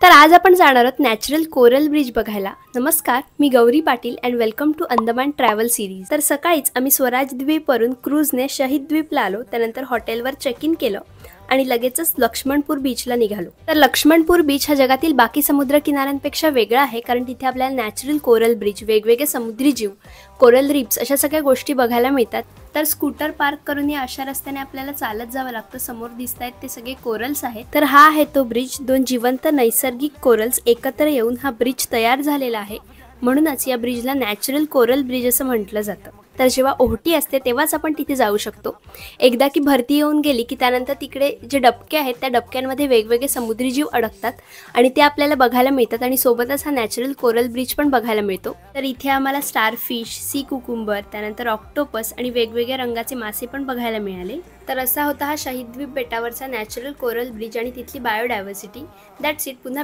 तर आज आपण जाणार आहोत नॅचरल कोरल ब्रिज बघायला। नमस्कार, मी Gauri Patil and welcome to Andaman travel series. तर सकाळीच आम्ही स्वराज द्वीपवरून क्रूजने शहीद द्वीपला आलो, त्यानंतर हॉटेलवर चेक इन केलं आणि लगेचच लक्ष्मणपूर बीचला निघालो। तर लक्ष्मणपूर बीच हा जगातील बाकी समुद्र किनाऱ्यांपेक्षा वेगळा आहे, कारण तिथे आपल्याला नॅचरल कोरल ब्रिज, वेगवेगळे समुद्री जीव, कोरल रीफ्स अशा सगळ्या गोष्टी बघायला मिळतात। तर स्कूटर पार्क करून या अशा रस्त्याने आपल्याला चालत जावं लागतं। समोर दिसतायत ते सगळे कोरल्स आहेत। तर हा आहे तो ब्रिज। दोन जिवंत नैसर्गिक कोरल्स एकत्र येऊन हा ब्रिज तयार झालेला आहे, म्हणूनच या ब्रिजला नॅचरल कोरल ब्रिज असं म्हटलं जातं। तर जेव्हा ओहोटी असते तेव्हाच आपण तिथे जाऊ शकतो। एकदा की भरती येऊन गेली की त्यानंतर तिकडे जे डबके आहेत त्या डबक्यांमध्ये वेगवेगळे समुद्री जीव अडकतात आणि ते आपल्याला बघायला मिळतात आणि सोबतच हा नॅचरल कोरल ब्रिज पण बघायला मिळतो। तर इथे आम्हाला स्टारफिश, सी कुकुंबर, त्यानंतर ऑक्टोपस आणि वेगवेगळ्या रंगाचे मासे पण बघायला मिळाले। तर असा होता हा शहीद द्वीप बेटावरचा नॅचरल कोरल ब्रिज आणि तिथली बायोडायव्हर्सिटी। That's it. पुन्हा